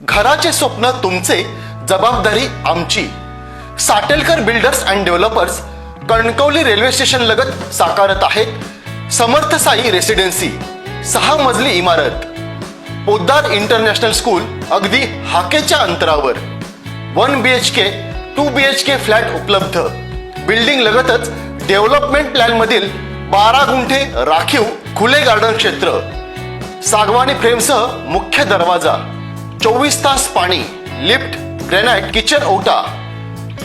घराचे स्वप्न तुमचे, जबाबदारी आमची. Satelkar builders and developers Kankavli railway station लगत साकारत आहेत समर्थ साई रेसिडेन्सी, 6 मजली इमारत. पोद्दार इंटरनॅशनल स्कूल अगदी हाकेच्या अंतरावर. 1 BHK 2 BHK फ्लॅट उपलब्ध. बिल्डिंग लगतच डेव्हलपमेंट प्लॅन मधील 12 गुंठे राखीव खुले गार्डन क्षेत्र. सागवानी फ्रेमसह मुख्य दरवाजा. 24 तास पाणी, लिफ्ट, ग्रॅनाइट किचन ओटा,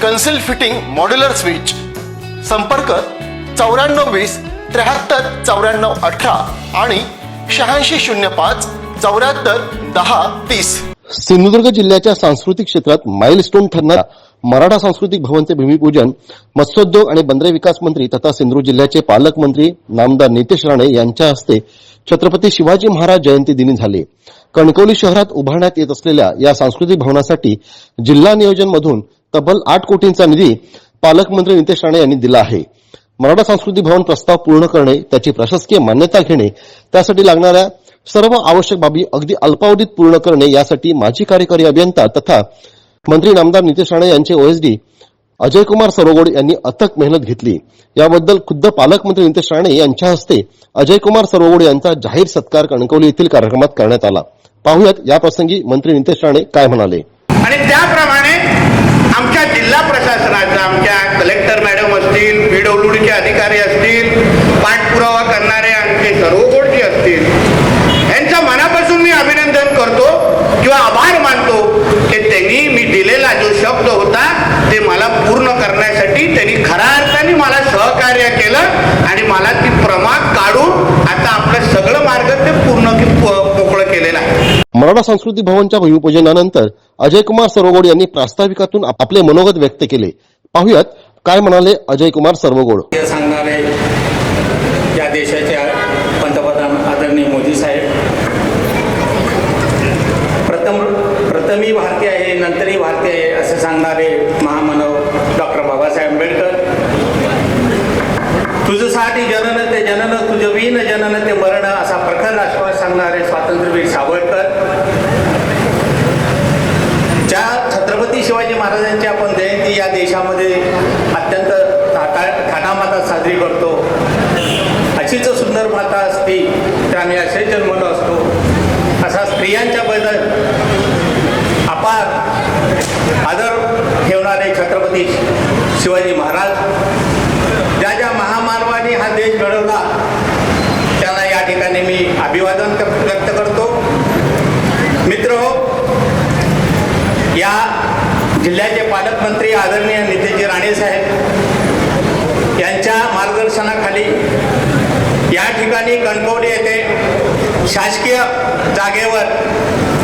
कन्सिल फिटिंग, मॉड्युलर स्विच. संपर्क 9420 73 94 18 आणि 8605 74 10 30. सिंधुदुर्ग जिल्ह्याच्या सांस्कृतिक क्षेत्रात माइलस्टोन ठरणारा मराठा सांस्कृतिक भवनचे भूमिपूजन मत्स्योद्योग आणि बंदरे विकास मंत्री तथा सिंधुदुर्ग जिल्ह्याचे पालकमंत्री नामदार नितेश राणे यांच्या हस्ते छत्रपती शिवाजी महाराज जयंती दिनी झाले. कणकवली शहरात उभारण्यात येत असलेल्या या सांस्कृतिक भवनासाठी जिल्हा नियोजन मधून तब्बल 8 कोटींचा निधी पालकमंत्री नितेश राणे यांनी दिला आहे. मराठा सांस्कृतिक भवन प्रस्ताव पूर्ण करणे, त्याची प्रशासकीय मान्यता घेणे, त्यासाठी लागणाऱ्या सर्व आवश्यक बाबी अगदी अल्पावधीत पूर्ण करणे यासाठी माजी कार्यकारी अभियंता तथा मंत्री नामदार नितेश राणे यांचे OSD अजयकुमार सरवगोड यांनी अथक मेहनत घेतली. याबद्दल खुद्द पालकमंत्री नितेश राणे यांच्या हस्ते अजयकुमार सरवगोड यांचा जाहीर सत्कार कणकवली येथील कार्यक्रमात करण्यात आला. पाहुयात याप्रसंगी मंत्री नितेश राणे काय म्हणाले. आणि त्याप्रमाणे आमच्या जिल्हा प्रशासनाचा, आमच्या कलेक्टर मॅडम असतील, PWDचे अधिकारी असतील, पाठपुरावा करणारे आमचे सरवगोडजी असतील, यांचं मनापासून मी अभिनंदन करतो किंवा आभार मानतो की त्यांनी मी दिलेला जो शब्द होता ते मला पूर्ण करण्यासाठी त्यांनी खऱ्या अर्थाने मला सहकार्य केलं आणि मला ती प्रमा काढून आता आपलं सगळं मार्ग ते पूर्ण मोकळं केलेलं आहे. मराठा सांस्कृतिक भवनच्या भूमिपूजनानंतर अजयकुमार सरवगोड यांनी प्रास्ताविकातून आपले मनोगत व्यक्त केले. पाहुयात काय म्हणाले अजयकुमार सरवगोड. सांगणारे या देशाचे पंतप्रधान आदरणीय मोदी साहेब, प्रथमी भारतीय आहे नंतरही भारतीय आहे असं सांगणारे महामानव डॉक्टर बाबासाहेब आंबेडकर, तुझसाठी जनन ते जनन, तुझ विन जनन ते मरण असा प्रखर राष्ट्रवाद सांगणारे स्वातंत्र्यवीर सावरकर, ज्या छत्रपती शिवाजी महाराजांची आपण जयंती या देशामध्ये अत्यंत थाटामाटात साजरी करतो, अशीच सुंदर माता असती तर आम्ही असे जन्मलो असतो, असा स्त्रियांच्या बद्दल अपार आदर ठेवणारे छत्रपती शिवाजी महाराज, ज्या ज्या महामानवाने हा देश घडवला त्यांना या ठिकाणी मी अभिवादन व्यक्त करतो. मित्रहो, या जिल्ह्याचे पालकमंत्री आदरणीय नितेशजी राणे साहेब यांच्या मार्गदर्शनाखाली या ठिकाणी कणकवली येथे शासकीय जागेवर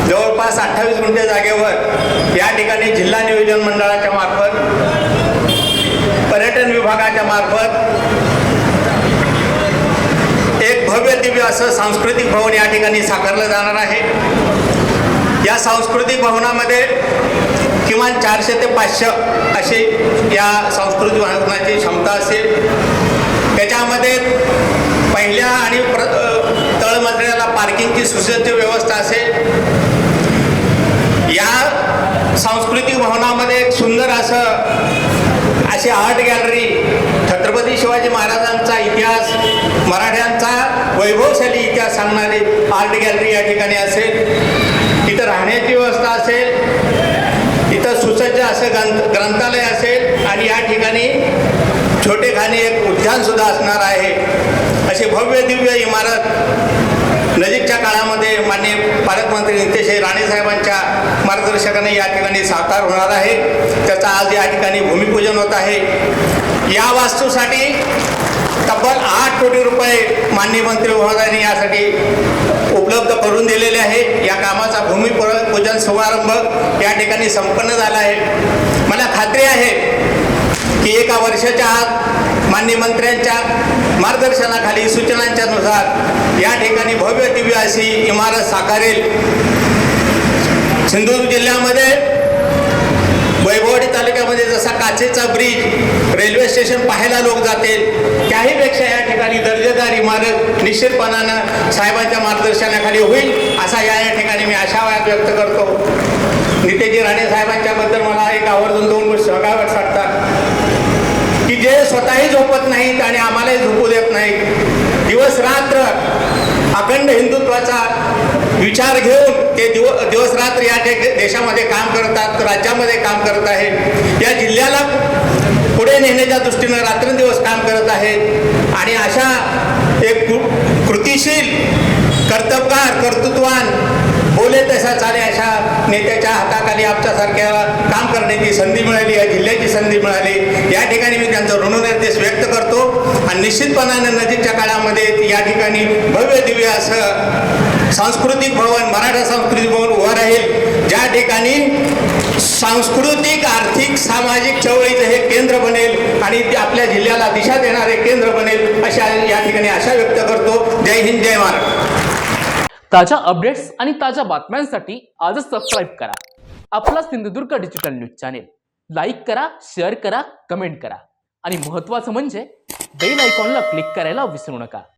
जवळपास 28 गुंठे जागेवर या ठिकाणी जिल्हा नियोजन मंडळाच्या मार्फत, पर्यटन विभागाच्या मार्फत एक भव्य दिव्य असं सांस्कृतिक भवन या ठिकाणी साकारलं जाणार आहे. या सांस्कृतिक भवनामध्ये किमान 400 ते 500 अशी या सांस्कृतिक भवनाची क्षमता असेल. त्याच्यामध्ये पहिल्या आणि तळमजल्याला पार्किंगची सुसज्ज व्यवस्था असेल. या सांस्कृतिक भवनामध्ये एक सुंदर अशी आर्ट गॅलरी, छत्रपती शिवाजी महाराजांचा इतिहास, मराठ्यांचा वैभवशाली इतिहास सांगणारी आर्ट गॅलरी या ठिकाणी असेल. इथं राहण्याची व्यवस्था असेल, इथं सुसज्ज असं ग्रंथालय असेल आणि या ठिकाणी छोटेखानी एक उद्यान सुद्धा असणार आहे. अशी भव्य दिव्य इमारत नजीकच्या काळामध्ये माननीय पालकमंत्री नितेश राणे साहेबांच्या मार्गदर्शनाने या ठिकाणी साकार होणार आहे. त्याचा आज या ठिकाणी भूमिपूजन होत आहे. या वास्तूसाठी तब्बल 8 कोटी रुपये माननीय मंत्री महोदयांनी यासाठी उपलब्ध करून दिलेले आहे. या कामाचा भूमिपूजन समारंभ या ठिकाणी संपन्न झाला आहे. मला खात्री आहे की एका वर्षाच्या आत माननीय मंत्र्यांच्या मार्गदर्शनाखाली, सूचनांच्या नुसार या ठिकाणी भव्य दिव्य अशी इमारत साकारेल. सिंधुदुर्ग जिल्ह्यामध्ये वैभववाडी तालुक्यामध्ये जसा काचेचा ब्रिज, रेल्वे स्टेशन पाहायला लोक जातील, त्याहीपेक्षा या ठिकाणी दर्जेदार इमारत निश्चितपणानं साहेबांच्या मार्गदर्शनाखाली होईल असा या ठिकाणी मी आशावाद व्यक्त करतो. श्री राणे साहेबांच्या बद्दल मला एक आवर्जून 2 गोष्टी सांगाव्याच वाटतात की जे स्वतःही झोपत नाहीत आणि आम्हालाही झोपू देत नाहीत. दिवस रात्र अखंड हिंदुत्वाचा विचार घेऊन ते दिवस रात्र या देशामध्ये काम करतात, राज्यामध्ये काम करत आहेत, या जिल्ह्याला पुढे नेण्याच्या दृष्टीनं रात्रंदिवस काम करत आहेत. आणि अशा एक कृतिशील, कर्तबगार, कर्तृत्वान, बोले तसा चाले अशा नेत्याच्या हाताखाली आमच्यासारख्याला काम करण्याची संधी मिळाली, या जिल्ह्याची संधी मिळाली. या ठिकाणी मी त्यांचा ऋणनिर्देश व्यक्त करतो आणि निश्चितपणाने नजीकच्या काळामध्ये या ठिकाणी भव्य दिव्य असं सांस्कृतिक भवन, मराठा सांस्कृतिक भवन उभं राहील, ज्या ठिकाणी सांस्कृतिक, आर्थिक, सामाजिक चळवळीचं हे केंद्र बनेल आणि ते आपल्या जिल्ह्याला दिशा देणारे केंद्र बनेल अशा या ठिकाणी आशा व्यक्त करतो. जय हिंद, जय महाराष्ट्र. ताज्या अपडेट्स आणि ताज्या बातम्यांसाठी आजच सबस्क्राईब करा आपला Sindhudurg digital news channel. Like करा, शेअर करा, कमेंट करा आणि महत्त्वाचं म्हणजे बेल आयकॉनला क्लिक करायला विसरू नका.